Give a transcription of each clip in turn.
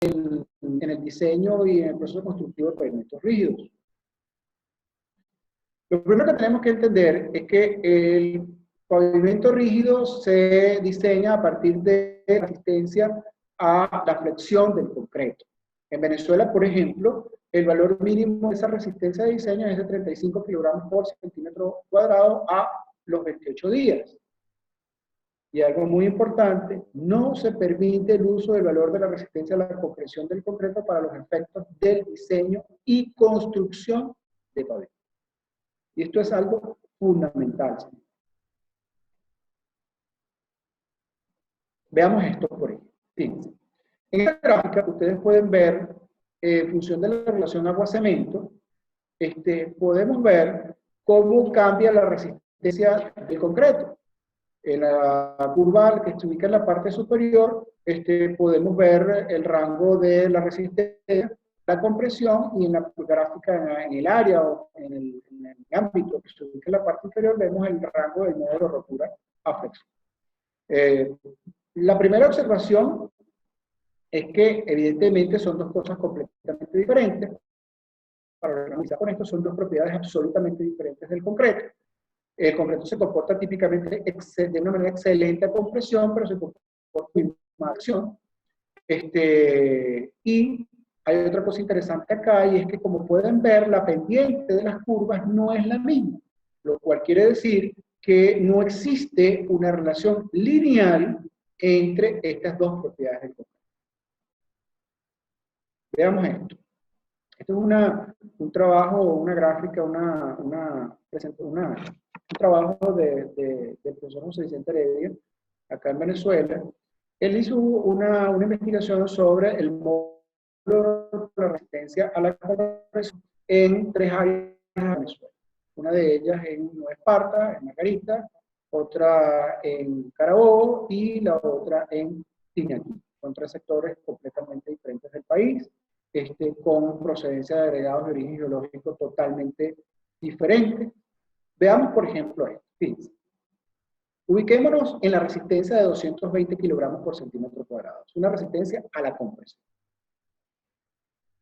en el diseño y en el proceso constructivo de pavimentos rígidos. Lo primero que tenemos que entender es que el pavimento rígido se diseña a partir de la resistencia a la flexión del concreto. En Venezuela, por ejemplo, el valor mínimo de esa resistencia de diseño es de 35 kilogramos por centímetro cuadrado a los 28 días. Y algo muy importante, no se permite el uso del valor de la resistencia a la compresión del concreto para los efectos del diseño y construcción de pavimento. Y esto es algo fundamental. Veamos esto por ejemplo. Fíjense. En esta gráfica ustedes pueden ver, en función de la relación agua-cemento, podemos ver cómo cambia la resistencia del concreto. En la curva que se ubica en la parte superior, podemos ver el rango de la resistencia, la compresión, y en la gráfica en el área o en el ámbito que se ubica en la parte inferior, vemos el rango del modo de rotura a flexión. La primera observación es que evidentemente son dos cosas completamente diferentes. Para organizar con esto, son dos propiedades absolutamente diferentes del concreto. El concreto se comporta típicamente de una manera excelente a compresión, pero se comporta muy mal a acción. Y hay otra cosa interesante acá, y es que, como pueden ver, la pendiente de las curvas no es la misma, lo cual quiere decir que no existe una relación lineal entre estas dos propiedades del concreto. Veamos esto. Esto es un trabajo, una gráfica, un trabajo del profesor José Vicente Heredia, acá en Venezuela. Él hizo una investigación sobre el módulo de la resistencia a la compresión en 3 áreas de Venezuela. Una de ellas en Nueva Esparta, en Margarita, otra en Carabobo y la otra en Tinaquí. Son 3 sectores completamente diferentes del país, con procedencia de agregados de origen geológico totalmente diferentes. Veamos, por ejemplo, esto. Fíjense. Ubiquémonos en la resistencia de 220 kilogramos por centímetro cuadrado. Es una resistencia a la compresión.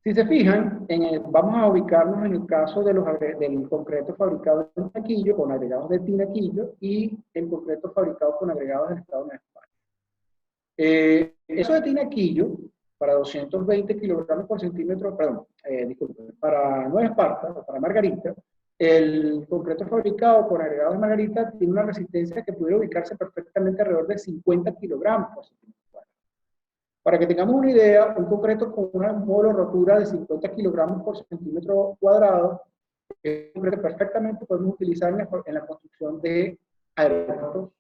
Si se fijan, vamos a ubicarnos en el caso del concreto fabricado en tinaquillo con agregados de tinaquillo y el concreto fabricado con agregados del estado de Nueva Esparta. Eso de tinaquillo, para 220 kilogramos por centímetro, perdón, disculpen, para Nueva Esparta o para Margarita, el concreto fabricado con agregados de Margarita tiene una resistencia que pudiera ubicarse perfectamente alrededor de 50 kilogramos por centímetro cuadrado. Para que tengamos una idea, un concreto con una módulo de rotura de 50 kilogramos por centímetro cuadrado es un concreto que perfectamente podemos utilizar en la construcción de aeropuertos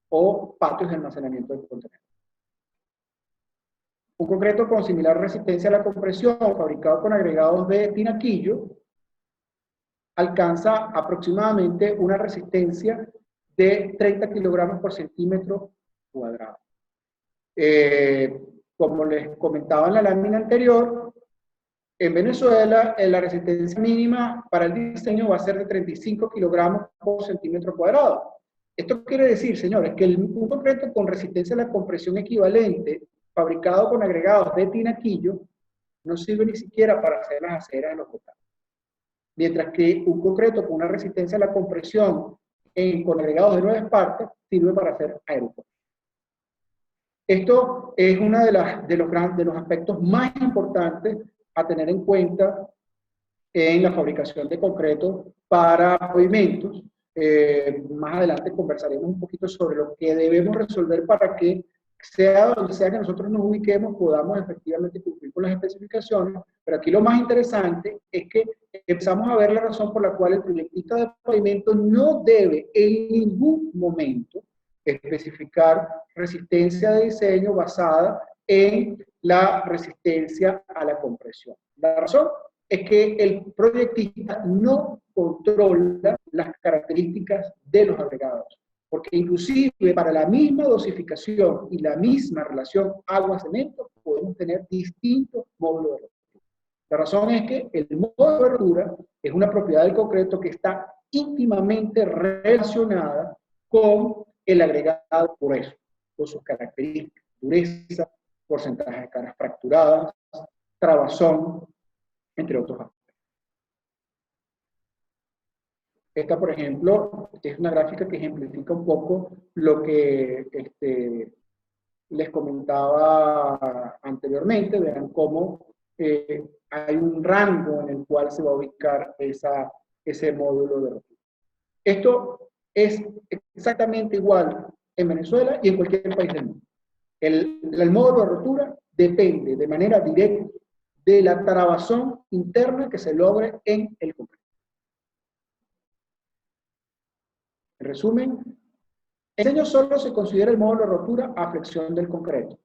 o patios de almacenamiento de contenedores. Un concreto con similar resistencia a la compresión, fabricado con agregados de tinaquillo, alcanza aproximadamente una resistencia de 30 kilogramos por centímetro cuadrado. Como les comentaba en la lámina anterior, en Venezuela la resistencia mínima para el diseño va a ser de 35 kilogramos por centímetro cuadrado. Esto quiere decir, señores, que un concreto con resistencia a la compresión equivalente, fabricado con agregados de tinaquillo, no sirve ni siquiera para hacer las aceras en los locales. Mientras que un concreto con una resistencia a la compresión con agregados de Nueva Esparta sirve para hacer aeropuertos. Esto es uno de los aspectos más importantes a tener en cuenta en la fabricación de concreto para pavimentos. Más adelante conversaremos un poquito sobre lo que debemos resolver para que, sea donde sea que nosotros nos ubiquemos, podamos efectivamente cumplir con las especificaciones. Pero aquí lo más interesante es que empezamos a ver la razón por la cual el proyectista de pavimento no debe en ningún momento especificar resistencia de diseño basada en la resistencia a la compresión. La razón es que el proyectista no controla las características de los agregados, porque inclusive para la misma dosificación y la misma relación agua-cemento podemos tener distintos módulos de rotura. La razón es que el módulo de rotura es una propiedad del concreto que está íntimamente relacionada con el agregado, por eso, con sus características, dureza, porcentaje de caras fracturadas, trabazón, entre otros aspectos. Esta, por ejemplo, es una gráfica que ejemplifica un poco lo que les comentaba anteriormente. Vean cómo hay un rango en el cual se va a ubicar ese módulo de rotura. Esto es exactamente igual en Venezuela y en cualquier país del mundo. El módulo de rotura depende de manera directa de la trabazón interna que se logre en el concreto. En resumen, en diseño solo se considera el módulo de rotura a flexión del concreto.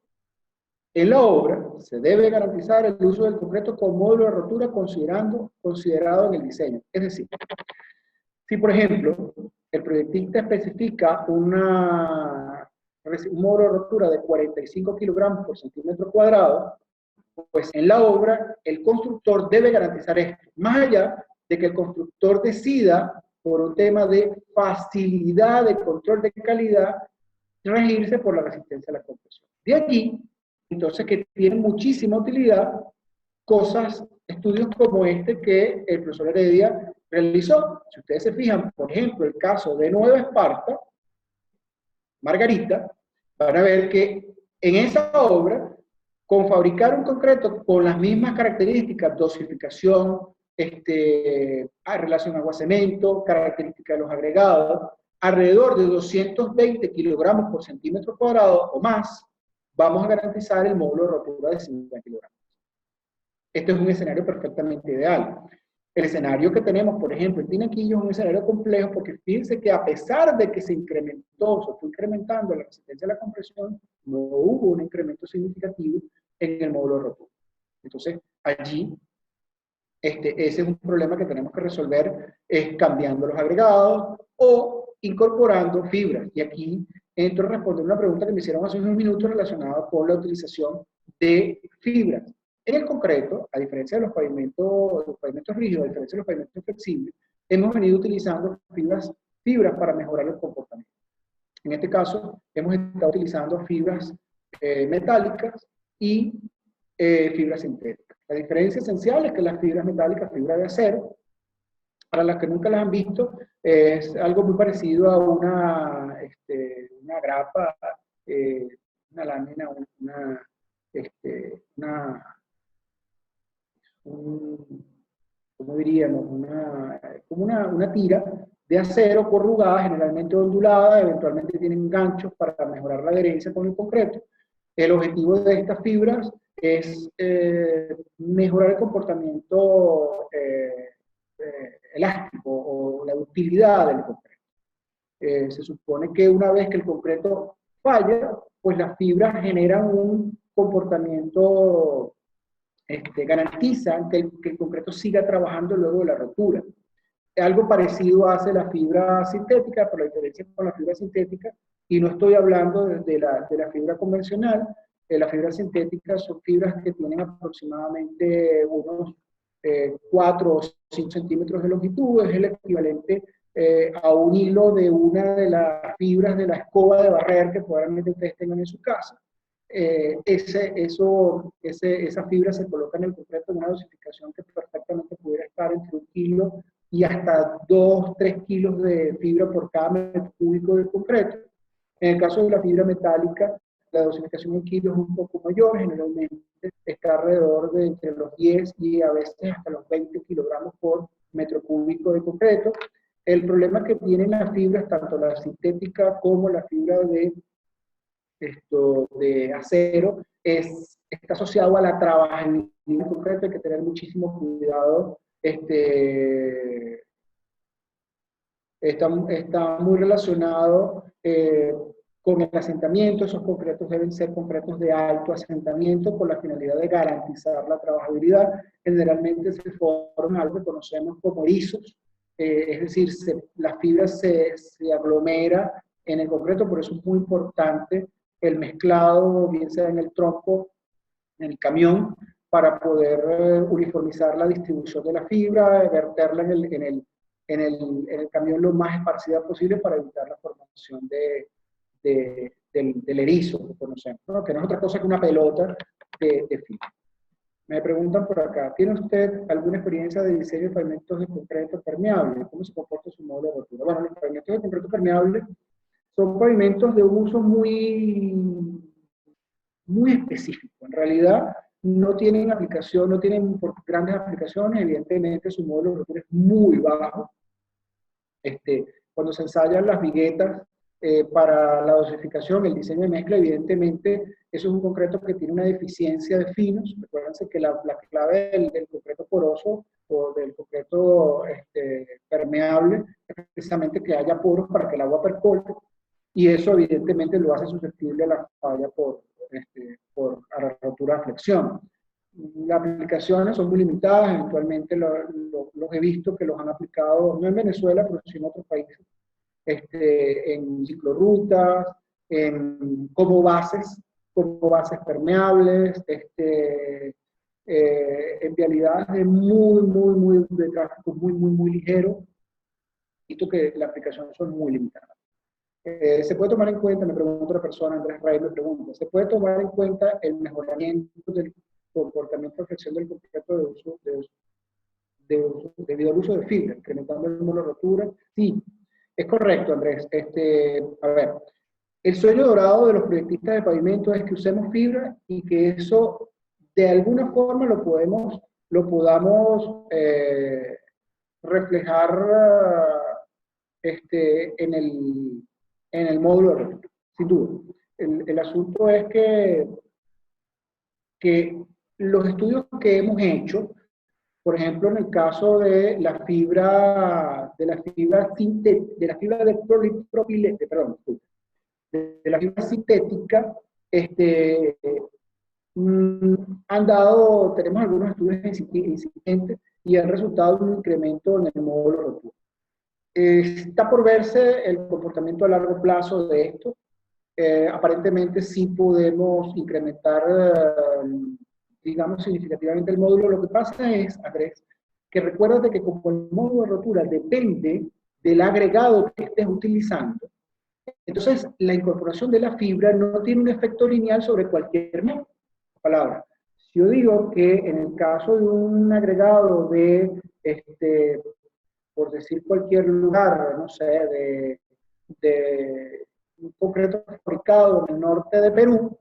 En la obra se debe garantizar el uso del concreto como módulo de rotura considerado en el diseño. Es decir, si por ejemplo el proyectista especifica un módulo de rotura de 45 kilogramos por centímetro cuadrado, pues en la obra el constructor debe garantizar esto, más allá de que el constructor decida por un tema de facilidad de control de calidad, regirse por la resistencia a la compresión. De aquí, entonces, que tienen muchísima utilidad estudios como este que el profesor Heredia realizó. Si ustedes se fijan, por ejemplo, el caso de Nueva Esparta, Margarita, van a ver que en esa obra, con fabricar un concreto con las mismas características, dosificación, relación agua-cemento, características de los agregados, alrededor de 220 kilogramos por centímetro cuadrado o más, vamos a garantizar el módulo de rotura de 50 kilogramos. Este es un escenario perfectamente ideal. El escenario que tenemos, por ejemplo, en Tinaquillo es un escenario complejo porque fíjense que a pesar de que se fue incrementando la resistencia a la compresión, no hubo un incremento significativo en el módulo de rotura. Entonces, allí, ese es un problema que tenemos que resolver, es cambiando los agregados o incorporando fibras. Y aquí entro a responder una pregunta que me hicieron hace unos minutos relacionada con la utilización de fibras. En el concreto, a diferencia de los pavimentos rígidos, a diferencia de los pavimentos flexibles, hemos venido utilizando fibras para mejorar el comportamiento. En este caso, hemos estado utilizando fibras metálicas y fibras sintéticas. La diferencia esencial es que las fibras metálicas, fibra de acero, para las que nunca las han visto, es algo muy parecido a una grapa, una lámina, ¿cómo diríamos? Como una tira de acero corrugada, generalmente ondulada, eventualmente tienen ganchos para mejorar la adherencia con el concreto. El objetivo de estas fibras es mejorar el comportamiento elástico o la ductilidad del concreto. Se supone que una vez que el concreto falla, pues las fibras generan un comportamiento, garantizan que el concreto siga trabajando luego de la rotura. Algo parecido hace la fibra sintética, por la diferencia con la fibra sintética, y no estoy hablando de la fibra convencional. Las fibras sintéticas son fibras que tienen aproximadamente unos 4 o 5 centímetros de longitud, es el equivalente a un hilo de una de las fibras de la escoba de barrer que probablemente ustedes tengan en su casa. Esa fibra se coloca en el concreto en una dosificación que perfectamente pudiera estar entre 1 kilo y hasta 2-3 kilos de fibra por cada metro cúbico de concreto. En el caso de la fibra metálica, la dosificación en kilos es un poco mayor, generalmente está alrededor de entre los 10 y a veces hasta los 20 kilogramos por metro cúbico de concreto. El problema que tienen las fibras, tanto la sintética como la fibra de acero, está asociado a la trabajabilidad en concreto. Hay que tener muchísimo cuidado. Está muy relacionado con el asentamiento. Esos concretos deben ser concretos de alto asentamiento con la finalidad de garantizar la trabajabilidad. Generalmente se forman algo que conocemos como erizos, es decir, la fibra se aglomera en el concreto, por eso es muy importante el mezclado, bien sea en el tronco, en el camión, para poder uniformizar la distribución de la fibra, verterla en el camión lo más esparcida posible para evitar la formación de del erizo que conocemos, ¿no? Que no es otra cosa que una pelota de fibra. Me preguntan por acá, ¿tiene usted alguna experiencia de diseño de pavimentos de concreto permeable? ¿Cómo se comporta su módulo de rotura? Bueno, los pavimentos de concreto permeable son pavimentos de uso muy específico. En realidad, no tienen aplicación, no tienen grandes aplicaciones, evidentemente su módulo de rotura es muy bajo. Cuando se ensayan las viguetas para la dosificación, el diseño de mezcla, evidentemente, eso es un concreto que tiene una deficiencia de finos. Recuérdense que la clave del concreto poroso o del concreto permeable es precisamente que haya poros para que el agua percole, y eso evidentemente lo hace susceptible a la falla a la rotura de flexión. Las aplicaciones son muy limitadas, eventualmente los he visto que los han aplicado, no en Venezuela, pero sí en otros países, en ciclorrutas, como bases permeables, en vialidades de tráfico muy ligero, visto que las aplicaciones son muy limitadas. Se puede tomar en cuenta, me pregunta otra persona, Andrés Ray me pregunta, ¿se puede tomar en cuenta el mejoramiento del comportamiento de flexión del concreto debido al uso de fibra, incrementando el número de rotura? Sí, es correcto, Andrés. A ver, el sueño dorado de los proyectistas de pavimento es que usemos fibra y que eso de alguna forma lo podamos reflejar en el módulo de rotura, sin duda. El asunto es que los estudios que hemos hecho, por ejemplo, en el caso de la fibra sintética, tenemos algunos estudios incipientes y han resultado un incremento en el módulo de rotura. Está por verse el comportamiento a largo plazo de esto. Aparentemente sí podemos incrementar, digamos, significativamente el módulo. Lo que pasa es, Andrés, que recuérdate que como el módulo de rotura depende del agregado que estés utilizando, entonces la incorporación de la fibra no tiene un efecto lineal sobre cualquier palabra. Si yo digo que en el caso de un agregado de, por decir cualquier lugar, no sé, de un concreto fabricado en el norte de Perú,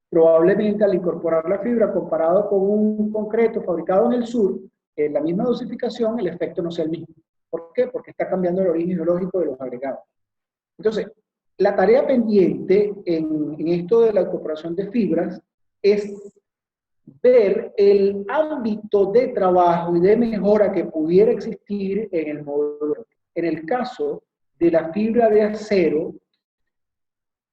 probablemente al incorporar la fibra comparado con un concreto fabricado en el sur, en la misma dosificación, el efecto no sea el mismo. ¿Por qué? Porque está cambiando el origen geológico de los agregados. Entonces, la tarea pendiente en esto de la incorporación de fibras es ver el ámbito de trabajo y de mejora que pudiera existir en el módulo. En el caso de la fibra de acero,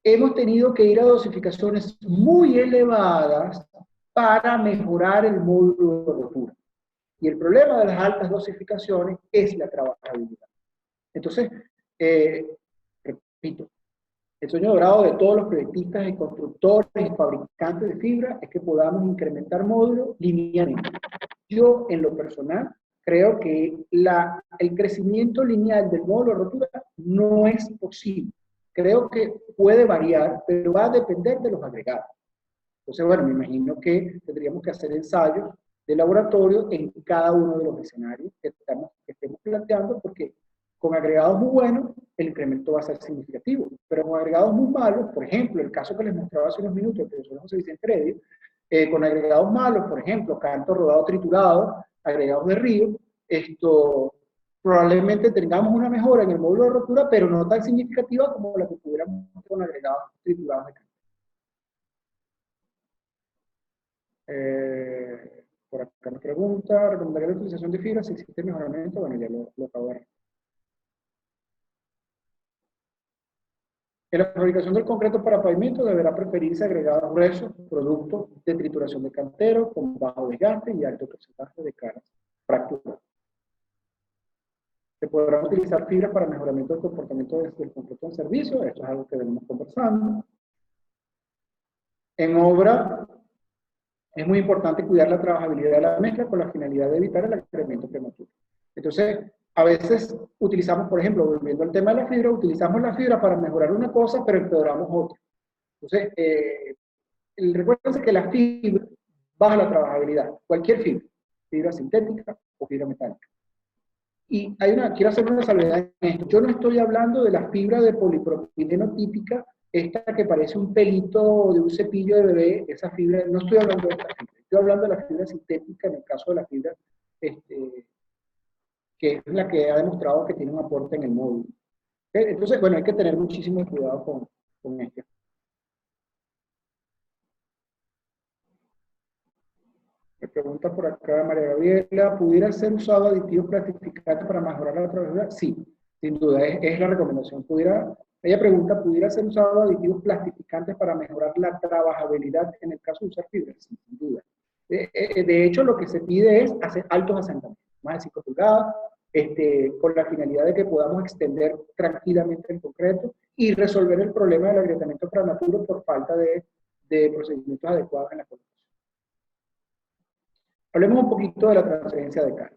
hemos tenido que ir a dosificaciones muy elevadas para mejorar el módulo de rotura. Y el problema de las altas dosificaciones es la trabajabilidad. Entonces, repito, el sueño dorado de todos los proyectistas y constructores y fabricantes de fibra es que podamos incrementar módulos linealmente. Yo, en lo personal, creo que el crecimiento lineal del módulo de rotura no es posible. Creo que puede variar, pero va a depender de los agregados. Entonces, bueno, me imagino que tendríamos que hacer ensayos de laboratorio en cada uno de los escenarios que estemos planteando, porque con agregados muy buenos, el incremento va a ser significativo, pero con agregados muy malos, por ejemplo, el caso que les mostraba hace unos minutos, el profesor José Vicente Heredia, con agregados malos, por ejemplo, canto rodado triturado, agregados de río, probablemente tengamos una mejora en el módulo de rotura, pero no tan significativa como la que pudiéramos con agregados triturados de canto. Por acá me pregunta, ¿recomendaría la utilización de fibras si existe mejoramiento? Bueno, ya lo acabo de ver. En la fabricación del concreto para pavimento deberá preferirse agregados gruesos, productos de trituración de cantero con bajo desgaste y alto porcentaje de caras fracturadas. Se podrán utilizar fibras para mejoramiento del comportamiento del concreto en servicio. Esto es algo que venimos conversando. En obra, es muy importante cuidar la trabajabilidad de la mezcla con la finalidad de evitar el incremento prematuro. Entonces, a veces utilizamos, por ejemplo, volviendo al tema de la fibra, utilizamos la fibra para mejorar una cosa, pero empeoramos otra. Entonces, recuerden que la fibra baja la trabajabilidad, cualquier fibra, fibra sintética o fibra metálica. Y quiero hacer una salvedad en esto. Yo no estoy hablando de la fibra de polipropileno típica, esta que parece un pelito de un cepillo de bebé, esa fibra, no estoy hablando de esta fibra, estoy hablando de la fibra sintética, en el caso de la fibra, que es la que ha demostrado que tiene un aporte en el módulo. Entonces, bueno, hay que tener muchísimo cuidado con esto. Me pregunta por acá María Gabriela, ¿pudiera ser usado aditivos plastificantes para mejorar la trabajabilidad? Sí, sin duda, es la recomendación. Ella pregunta, ¿pudiera ser usado aditivos plastificantes para mejorar la trabajabilidad en el caso de usar fibras? Sí, sin duda. De hecho, lo que se pide es hacer altos asentamientos, más de 5 pulgadas, con la finalidad de que podamos extender tranquilamente el concreto y resolver el problema del agrietamiento prematuro por falta de procedimientos adecuados en la colocación. Hablemos un poquito de la transferencia de carga.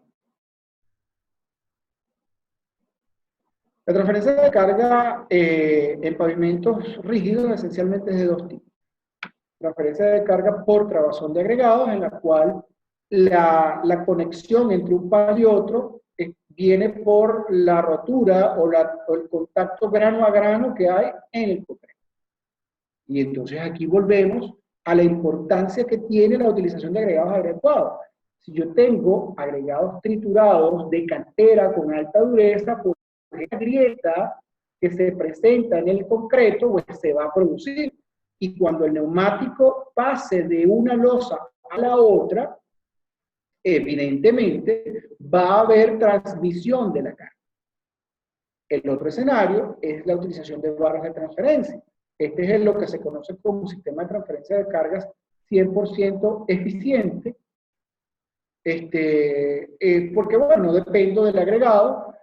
La transferencia de carga en pavimentos rígidos esencialmente es de dos tipos. Transferencia de carga por trabazón de agregados, en la cual la conexión entre un par y otro viene por la rotura o el contacto grano a grano que hay en el concreto. Y entonces aquí volvemos a la importancia que tiene la utilización de agregados adecuados. Si yo tengo agregados triturados de cantera con alta dureza, pues la grieta que se presenta en el concreto pues se va a producir. Y cuando el neumático pase de una losa a la otra, evidentemente va a haber transmisión de la carga. El otro escenario es la utilización de barras de transferencia. Este es lo que se conoce como un sistema de transferencia de cargas 100% eficiente, porque bueno, no dependo del agregado.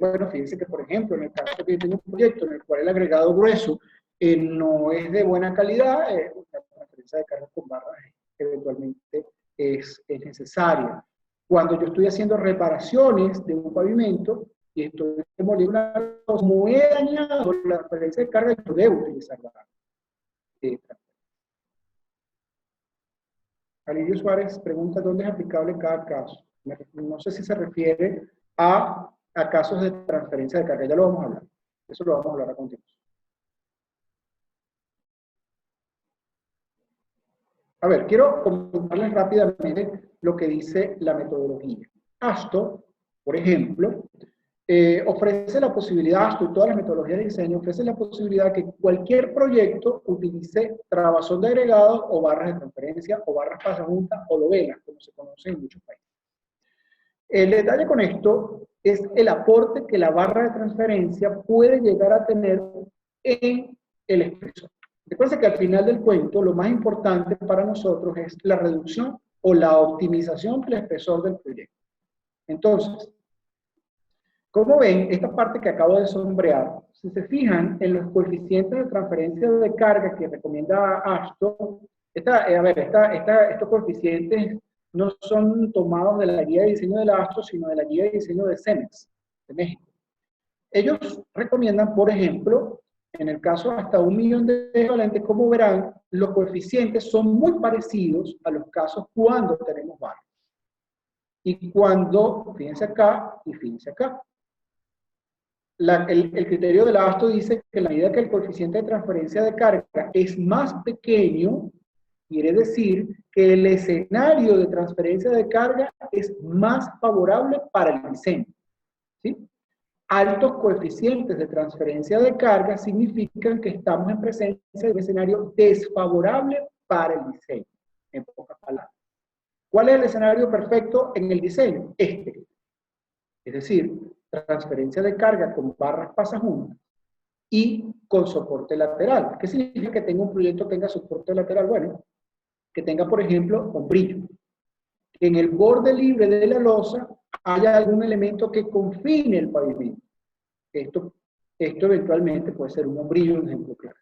Bueno, fíjense que por ejemplo, en el caso que yo tengo un proyecto en el cual el agregado grueso no es de buena calidad, la transferencia de cargas con barras eventualmente es necesaria. Cuando yo estoy haciendo reparaciones de un pavimento y estoy demoliendo una cosa muy dañada por la transferencia de carga, yo debo utilizar barras. Alirio Suárez pregunta dónde es aplicable cada caso. No sé si se refiere a casos de transferencia de carga. Ya lo vamos a hablar. Eso lo vamos a hablar a continuación. A ver, quiero comentarles rápidamente lo que dice la metodología. ASTO, por ejemplo, ofrece la posibilidad, ASTO y todas las metodologías de diseño, ofrece la posibilidad que cualquier proyecto utilice trabazón de agregados o barras de transferencia o barras pasajuntas o lobelas, como se conoce en muchos países. El detalle con esto es el aporte que la barra de transferencia puede llegar a tener en el espesor. Recuerden que al final del cuento lo más importante para nosotros es la reducción o la optimización del espesor del proyecto. Entonces, como ven, esta parte que acabo de sombrear, si se fijan en los coeficientes de transferencia de carga que recomienda ASTO, estos coeficientes no son tomados de la guía de diseño de la ASTO, sino de la guía de diseño de CEMEX, de México. Ellos recomiendan, por ejemplo, en el caso hasta 1 millón de equivalentes, como verán, los coeficientes son muy parecidos a los casos cuando tenemos barras. Y cuando, fíjense acá y fíjense acá. El criterio de la ASTO dice que en la medida que el coeficiente de transferencia de carga es más pequeño, quiere decir que el escenario de transferencia de carga es más favorable para el diseño. ¿Sí? Altos coeficientes de transferencia de carga significan que estamos en presencia de un escenario desfavorable para el diseño, en pocas palabras. ¿Cuál es el escenario perfecto en el diseño? Este. Es decir, transferencia de carga con barras pasajuntas y con soporte lateral. ¿Qué significa que tenga un proyecto que tenga soporte lateral? Bueno, que tenga, por ejemplo, hombrillo. Que en el borde libre de la losa haya algún elemento que confine el pavimento. Esto eventualmente puede ser un hombrillo, un ejemplo claro.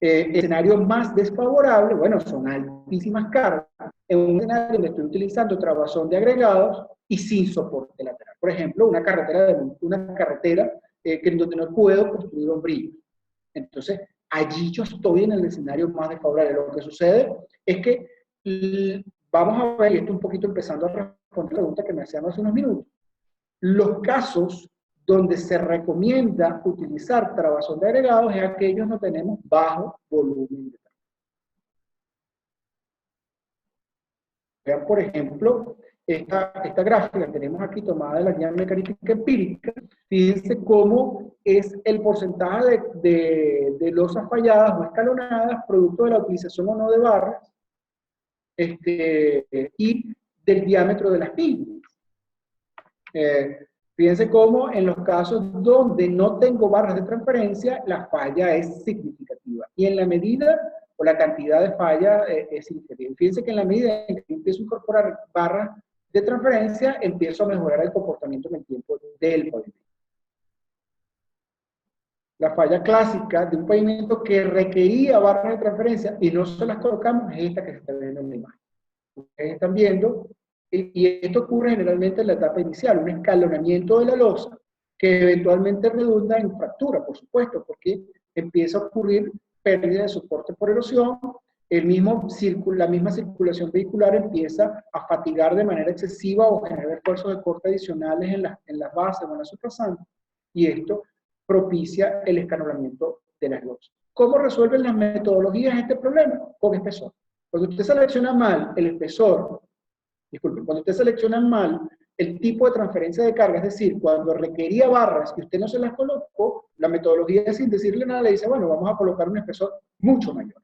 Escenario más desfavorable, bueno, son altísimas cargas. En un escenario donde estoy utilizando trabazón de agregados y sin soporte lateral. Por ejemplo, una carretera que donde no puedo construir hombrillos. Entonces, allí yo estoy en el escenario más desfavorable. Lo que sucede es que, vamos a ver, y esto un poquito empezando a responder la pregunta que me hacían hace unos minutos, los casos donde se recomienda utilizar trabazón de agregados es aquellos donde tenemos bajo volumen de trabajo. Vean, por ejemplo, esta gráfica que tenemos aquí tomada de la guía mecánica empírica. Fíjense cómo es el porcentaje de losas falladas o escalonadas producto de la utilización o no de barras y del diámetro de las piñas. Fíjense cómo en los casos donde no tengo barras de transferencia, la falla es significativa. Y en la medida o la cantidad de falla es significativa. Fíjense que en la medida en que empiezo a incorporar barras de transferencia, empiezo a mejorar el comportamiento en el tiempo del pavimento. La falla clásica de un pavimento que requería barras de transferencia y no se las colocamos es esta que se está viendo en la imagen. Ustedes están viendo. Y esto ocurre generalmente en la etapa inicial, un escalonamiento de la losa que eventualmente redunda en fractura, por supuesto, porque empieza a ocurrir pérdida de soporte por erosión, la misma circulación vehicular empieza a fatigar de manera excesiva o generar esfuerzos de corte adicionales en las bases o en las suprasantes, y esto propicia el escalonamiento de las losas. ¿Cómo resuelven las metodologías este problema? Con espesor. Cuando usted selecciona mal el espesor, disculpen, cuando usted selecciona mal el tipo de transferencia de carga, es decir, cuando requería barras y usted no se las colocó, la metodología sin decirle nada le dice, bueno, vamos a colocar un espesor mucho mayor.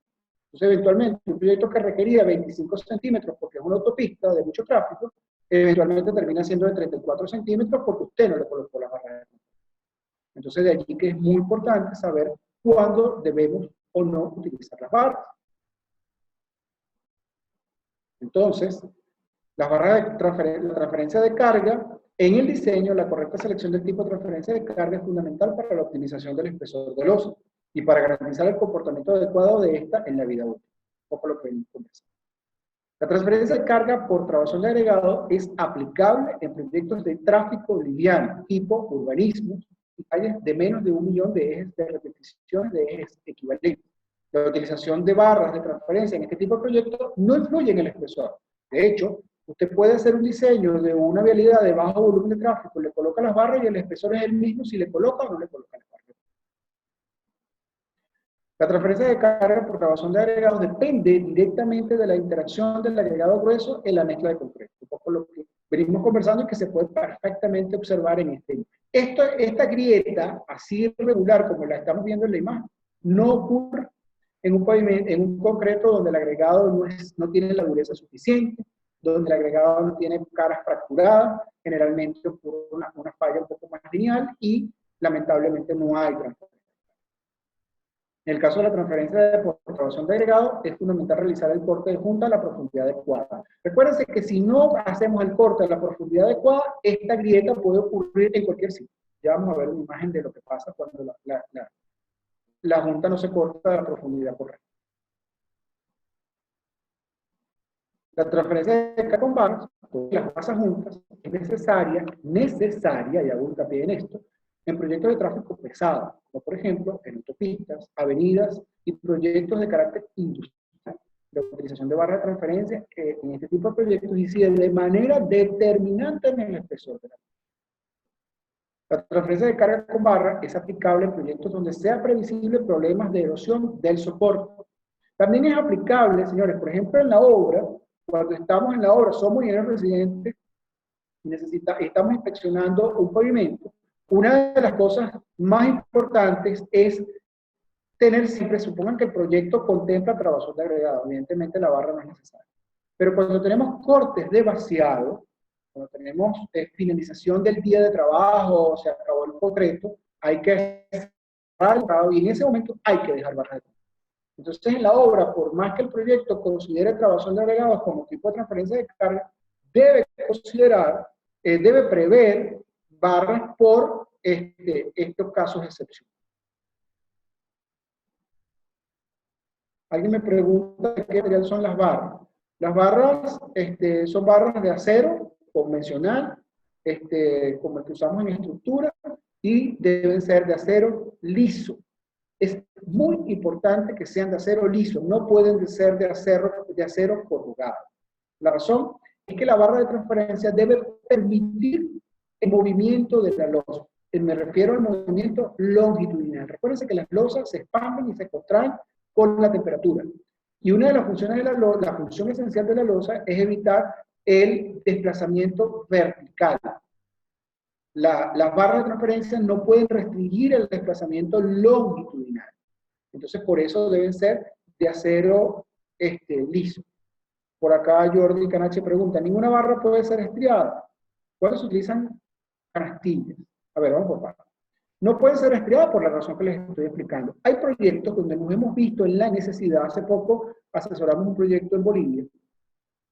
Entonces, eventualmente, un proyecto que requería 25 centímetros porque es una autopista de mucho tráfico, eventualmente termina siendo de 34 centímetros porque usted no le colocó las barras. Entonces, de allí que es muy importante saber cuándo debemos o no utilizar las barras. Entonces, las barras de transferencia de carga, en el diseño, la correcta selección del tipo de transferencia de carga es fundamental para la optimización del espesor de losa y para garantizar el comportamiento adecuado de esta en la vida útil. Un poco lo que venimos conversando. La transferencia de carga por trabazón de agregado es aplicable en proyectos de tráfico liviano, tipo urbanismos y calles de menos de 1 millón de ejes de repeticiones de ejes equivalentes. La utilización de barras de transferencia en este tipo de proyectos no influye en el espesor. De hecho, usted puede hacer un diseño de una vialidad de bajo volumen de tráfico, le coloca las barras y el espesor es el mismo si le coloca o no le coloca las barras. La transferencia de carga por trabazón de agregados depende directamente de la interacción del agregado grueso en la mezcla de concreto. Un poco lo que venimos conversando y que se puede perfectamente observar en esta grieta, así irregular como la estamos viendo en la imagen, no ocurre en un pavimento, en un concreto donde el agregado no tiene la dureza suficiente, donde el agregado no tiene caras fracturadas, generalmente ocurre una falla un poco más lineal y lamentablemente no hay transferencia. En el caso de la transferencia por trabazón de agregado, es fundamental realizar el corte de junta a la profundidad adecuada. Recuérdense que si no hacemos el corte a la profundidad adecuada, esta grieta puede ocurrir en cualquier sitio. Ya vamos a ver una imagen de lo que pasa cuando la junta no se corta a la profundidad correcta. La transferencia de carga con barras, las basas juntas, es necesaria, y hago hincapié en esto, en proyectos de tráfico pesado, como por ejemplo en autopistas, avenidas y proyectos de carácter industrial. La utilización de barras de transferencia en este tipo de proyectos incide de manera determinante en el espesor de la. La transferencia de carga con barra es aplicable en proyectos donde sea previsible problemas de erosión del soporte. También es aplicable, señores, por ejemplo en la obra, cuando estamos en la obra, somos ingenieros residentes y estamos inspeccionando un pavimento. Una de las cosas más importantes es tener siempre, supongan que el proyecto contempla trabazón de agregado, evidentemente la barra no es necesaria. Pero cuando tenemos cortes de vaciado, cuando tenemos finalización del día de trabajo, se acabó el concreto, hay que cerrar el trabajo y en ese momento hay que dejar barras de concreto. Entonces en la obra, por más que el proyecto considere trabazón de agregados como tipo de transferencia de carga, debe prever barras por estos casos de excepción. Alguien me pregunta qué material son las barras. Las barras son barras de acero convencional, como el que usamos en estructura, y deben ser de acero liso. Es muy importante que sean de acero liso, no pueden ser de acero corrugado. La razón es que la barra de transferencia debe permitir el movimiento de la losa. Me refiero al movimiento longitudinal. Recuérdense que las losas se expanden y se contraen con la temperatura. Y una de las funciones de la función esencial de la losa es evitar el desplazamiento vertical. Las barras de transferencia no pueden restringir el desplazamiento longitudinal. Entonces, por eso deben ser de acero liso. Por acá Jordi Canache pregunta, ¿ninguna barra puede ser estriada? ¿Cuándo se utilizan canastillas? A ver, vamos por partes. No puede ser estriada por la razón que les estoy explicando. Hay proyectos donde nos hemos visto en la necesidad. Hace poco asesoramos un proyecto en Bolivia,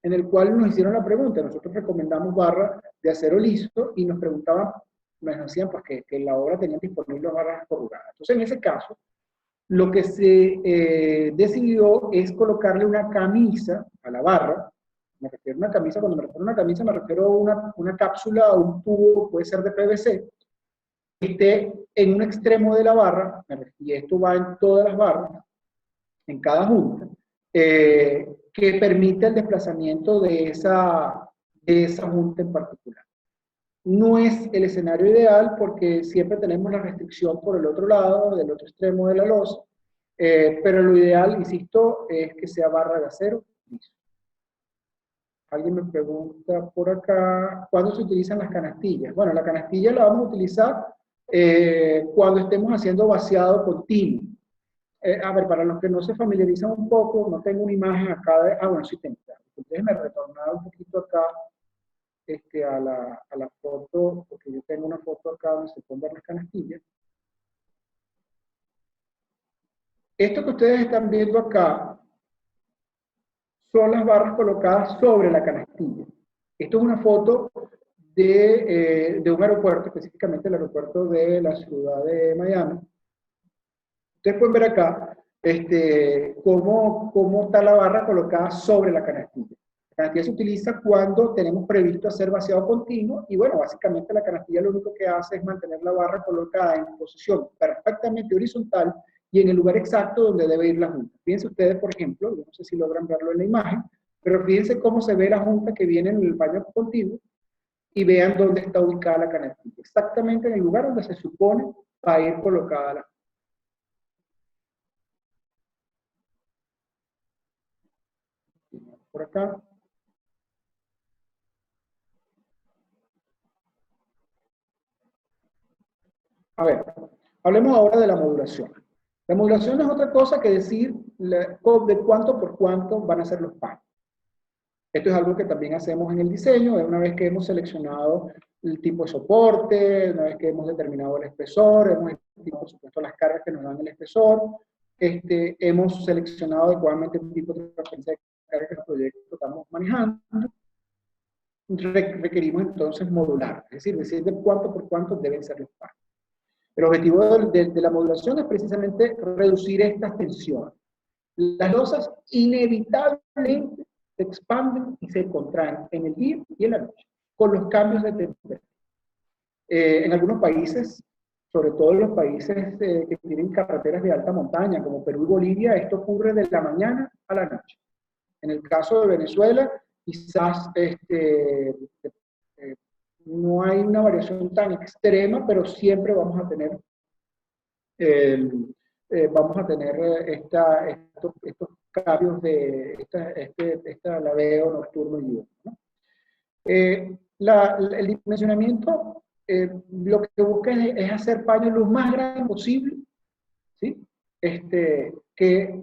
en el cual nos hicieron la pregunta. Nosotros recomendamos barras de acero liso y nos preguntaban, nos decían pues, que en la obra tenían disponibles barras corrugadas. Entonces, en ese caso, lo que se decidió es colocarle una camisa a la barra. Me refiero a una camisa, cuando me refiero a una camisa me refiero a una cápsula o un tubo, puede ser de PVC, que esté en un extremo de la barra, y esto va en todas las barras, en cada junta, que permite el desplazamiento de esa junta en particular. No es el escenario ideal porque siempre tenemos la restricción por el otro lado, del otro extremo de la losa, pero lo ideal, insisto, es que sea barra de acero liso. Alguien me pregunta por acá, ¿cuándo se utilizan las canastillas? Bueno, la canastilla la vamos a utilizar cuando estemos haciendo vaciado continuo. A ver, para los que no se familiarizan un poco, no tengo una imagen acá de... bueno, sí tengo. Déjenme retornar un poquito acá a la foto, porque yo tengo una foto acá donde se pueden ver las canastillas. Esto que ustedes están viendo acá son las barras colocadas sobre la canastilla. Esto es una foto de un aeropuerto, específicamente el aeropuerto de la ciudad de Miami. Ustedes pueden ver acá cómo está la barra colocada sobre la canastilla. La canastilla se utiliza cuando tenemos previsto hacer vaciado continuo y bueno, básicamente la canastilla lo único que hace es mantener la barra colocada en posición perfectamente horizontal y en el lugar exacto donde debe ir la junta. Fíjense ustedes, por ejemplo, yo no sé si logran verlo en la imagen, pero fíjense cómo se ve la junta que viene en el baño continuo y vean dónde está ubicada la canastilla. Exactamente en el lugar donde se supone va a ir colocada la junta. Por acá. A ver, hablemos ahora de la modulación. La modulación no es otra cosa que decir de cuánto por cuánto van a ser los paños. Esto es algo que también hacemos en el diseño, una vez que hemos seleccionado el tipo de soporte, una vez que hemos determinado el espesor, hemos estimado, por supuesto, las cargas que nos dan el espesor, hemos seleccionado adecuadamente el tipo de transferencia de carga que el proyecto estamos manejando, requerimos entonces modular, es decir de cuánto por cuánto deben ser los paños. El objetivo de la modulación es precisamente reducir estas tensiones. Las losas inevitablemente se expanden y se contraen en el día y en la noche, con los cambios de temperatura. En algunos países, sobre todo en los países que tienen carreteras de alta montaña, como Perú y Bolivia, esto ocurre de la mañana a la noche. En el caso de Venezuela, quizás no hay una variación tan extrema, pero siempre vamos a tener estos cambios de este alabeo nocturno y diurno, ¿no? El dimensionamiento lo que busca es hacer paños lo más grande posible, ¿sí? Que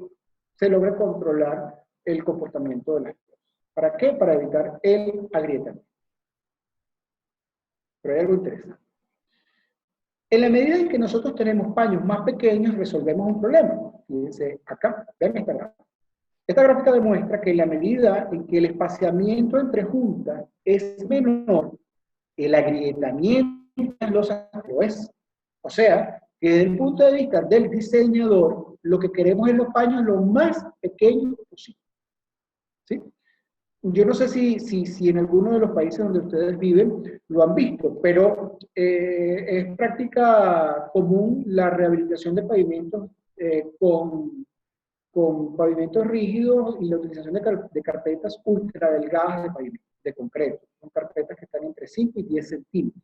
se logre controlar el comportamiento de las cosas. ¿Para qué? Para evitar el agrietamiento. Pero hay algo interesante. En la medida en que nosotros tenemos paños más pequeños, resolvemos un problema. Fíjense acá, vean esta gráfica. Esta gráfica demuestra que en la medida en que el espaciamiento entre juntas es menor, el agrietamiento de las losas lo es. O sea, que desde el punto de vista del diseñador, lo que queremos en los paños lo más pequeño posible. ¿Sí? Yo no sé si en alguno de los países donde ustedes viven lo han visto, pero es práctica común la rehabilitación de pavimentos con pavimentos rígidos y la utilización de carpetas ultra delgadas de pavimento, de concreto. Son carpetas que están entre 5 y 10 centímetros.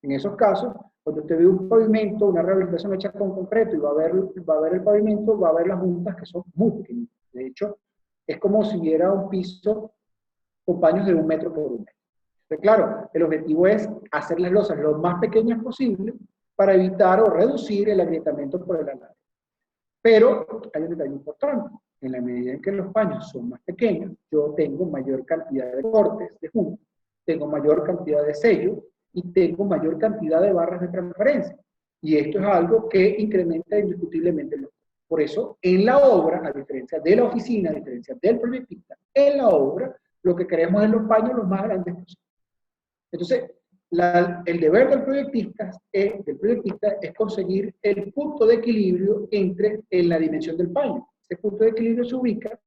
En esos casos, cuando usted ve un pavimento, una rehabilitación hecha con concreto y va a ver el pavimento, va a ver las juntas que son muy pequeñitas. De hecho, es como si hubiera un piso con paños de 1 metro por 1 metro. Pero claro, el objetivo es hacer las losas lo más pequeñas posible para evitar o reducir el agrietamiento por el alambre. Pero hay un detalle importante. En la medida en que los paños son más pequeños, yo tengo mayor cantidad de cortes de juntas, tengo mayor cantidad de sellos y tengo mayor cantidad de barras de transferencia. Y esto es algo que incrementa indiscutiblemente los costos. Por eso, en la obra, a diferencia de la oficina, a diferencia del proyectista, en la obra, lo que queremos es los paños los más grandes posibles. Entonces, el deber del proyectista es conseguir el punto de equilibrio en la dimensión del paño. Ese punto de equilibrio se ubica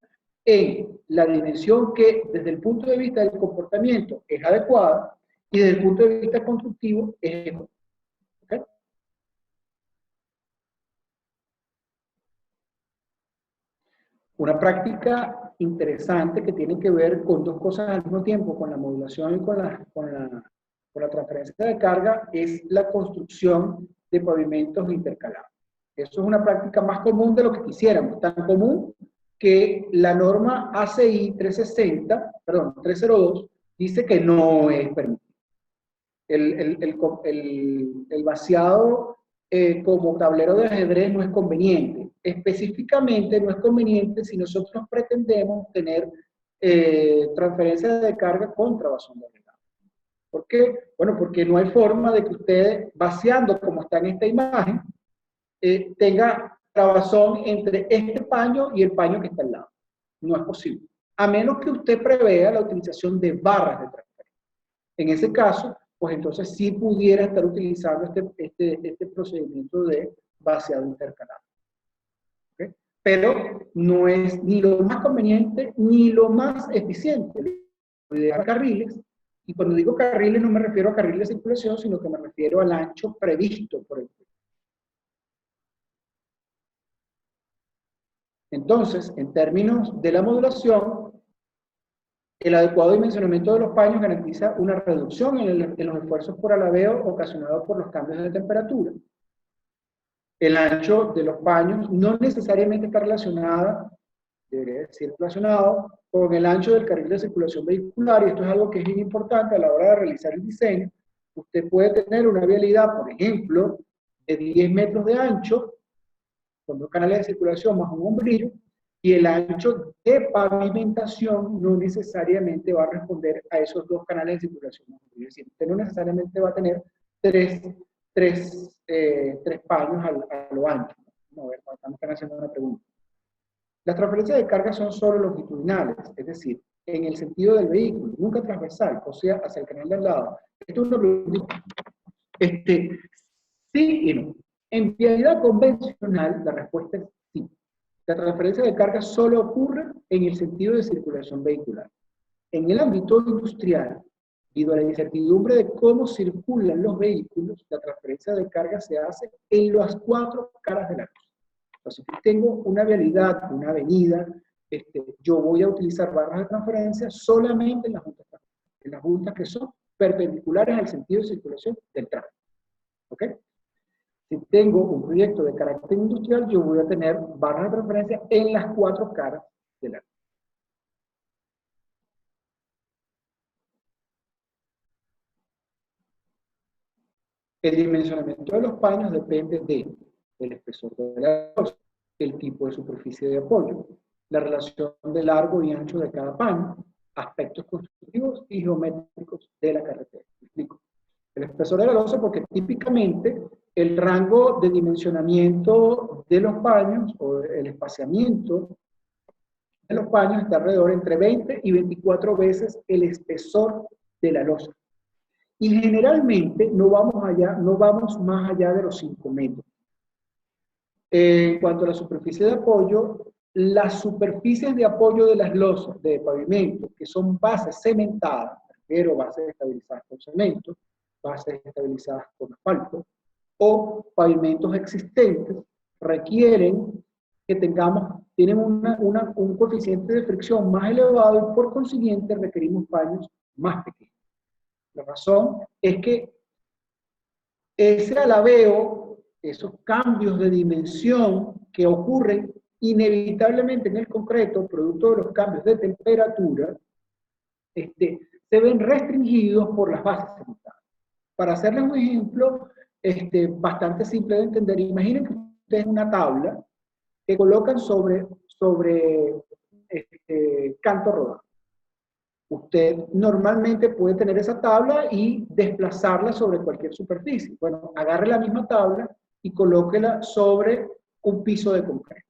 en la dimensión que desde el punto de vista del comportamiento es adecuada y desde el punto de vista constructivo es económico. ¿Okay? Una práctica interesante que tiene que ver con dos cosas al mismo tiempo, con la modulación y con la transferencia de carga, es la construcción de pavimentos intercalados. Eso es una práctica más común de lo que quisiéramos, tan común que la norma ACI 302 dice que no es permitido. El vaciado como tablero de ajedrez no es conveniente. Específicamente no es conveniente si nosotros pretendemos tener transferencia de carga contra vazón de agregado. ¿Por qué? Bueno, porque no hay forma de que usted, vaciando como está en esta imagen, tenga trabazón entre este paño y el paño que está al lado. No es posible. A menos que usted prevea la utilización de barras de transferencia. En ese caso, pues entonces sí pudiera estar utilizando este procedimiento de vaciado intercalado. ¿Okay? Pero no es ni lo más conveniente ni lo más eficiente. Lo ideal carriles, y cuando digo carriles no me refiero a carriles de circulación, sino que me refiero al ancho previsto por el proyecto. Entonces, en términos de la modulación, el adecuado dimensionamiento de los paños garantiza una reducción en los esfuerzos por alabeo ocasionados por los cambios de temperatura. El ancho de los paños no necesariamente está debería decir relacionado con el ancho del carril de circulación vehicular, y esto es algo que es bien importante a la hora de realizar el diseño. Usted puede tener una vialidad, por ejemplo, de 10 metros de ancho, con 2 canales de circulación más un hombrillo, y el ancho de pavimentación no necesariamente va a responder a esos 2 canales de circulación. Es decir, usted no necesariamente va a tener tres paños a lo ancho. A ver, están haciendo una pregunta. Las transferencias de carga son solo longitudinales, es decir, en el sentido del vehículo, nunca transversal, o sea, hacia el canal de al lado. Esto es una pregunta. Sí y no. En vialidad convencional, la respuesta es sí. La transferencia de carga solo ocurre en el sentido de circulación vehicular. En el ámbito industrial, debido a la incertidumbre de cómo circulan los vehículos, la transferencia de carga se hace en las 4 caras de la cruz. Entonces, si tengo una vialidad, una avenida, yo voy a utilizar barras de transferencia solamente en las juntas que son perpendiculares al sentido de circulación del tráfico. ¿Ok? Si tengo un proyecto de carácter industrial, yo voy a tener barras de transferencia en las 4 caras de la cruz. El dimensionamiento de los paños depende del espesor de la losa, el tipo de superficie de apoyo, la relación de largo y ancho de cada paño, aspectos constructivos y geométricos de la carretera. ¿Me explico? El espesor de la losa, porque típicamente el rango de dimensionamiento de los paños o el espaciamiento de los paños está alrededor entre 20 y 24 veces el espesor de la losa. Y generalmente no vamos más allá de los 5 metros. En cuanto a la superficie de apoyo, las superficies de apoyo de las losas de pavimento, que son bases cementadas, pero bases estabilizadas con cemento, bases estabilizadas con asfalto, o pavimentos existentes, requieren que tienen un coeficiente de fricción más elevado y por consiguiente requerimos paños más pequeños. La razón es que ese alabeo, esos cambios de dimensión que ocurren inevitablemente en el concreto, producto de los cambios de temperatura, se ven restringidos por las bases cementadas. Para hacerles un ejemplo bastante simple de entender, imaginen que ustedes una tabla que colocan sobre canto rodado. Usted normalmente puede tener esa tabla y desplazarla sobre cualquier superficie. Bueno, agarre la misma tabla y colóquela sobre un piso de concreto.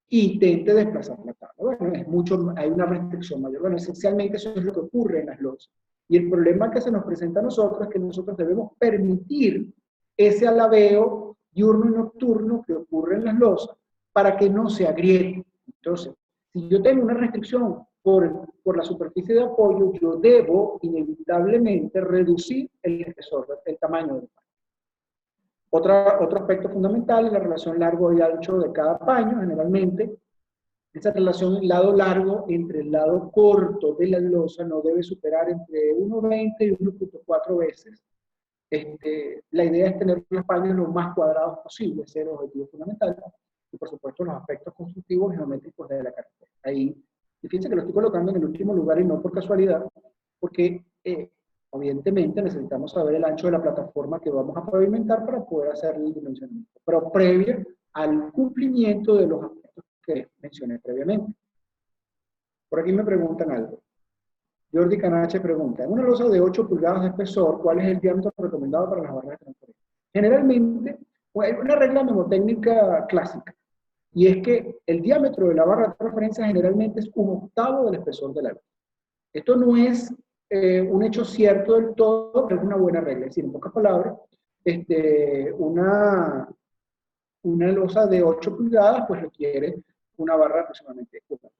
Intente desplazar la tabla. Bueno, hay una restricción mayor. Bueno, esencialmente eso es lo que ocurre en las losas. Y el problema que se nos presenta a nosotros es que nosotros debemos permitir ese alabeo diurno y nocturno que ocurre en las losas para que no se agriete. Entonces, si yo tengo una restricción por la superficie de apoyo, yo debo inevitablemente reducir el espesor, el tamaño del paño. Otro aspecto fundamental es la relación largo y ancho de cada paño. Generalmente, esa relación lado largo entre el lado corto de la losa no debe superar entre 1,20 y 1,4 veces. La idea es tener los paños lo más cuadrados posible, ese es el objetivo fundamental. Y por supuesto los aspectos constructivos y geométricos de la carretera. Ahí, y fíjense que lo estoy colocando en el último lugar y no por casualidad, porque evidentemente necesitamos saber el ancho de la plataforma que vamos a pavimentar para poder hacer el dimensionamiento, pero previo al cumplimiento de los aspectos que mencioné previamente. Por aquí me preguntan algo. Jordi Canache pregunta, en una losa de 8 pulgadas de espesor, ¿cuál es el diámetro recomendado para las barras de transferencia? Generalmente, hay una regla mnemotécnica clásica, y es que el diámetro de la barra de transferencia generalmente es 1/8 del espesor de la losa. Esto no es un hecho cierto del todo, pero es una buena regla. Es decir, en pocas palabras, una losa de 8 pulgadas pues requiere una barra aproximadamente 1/8.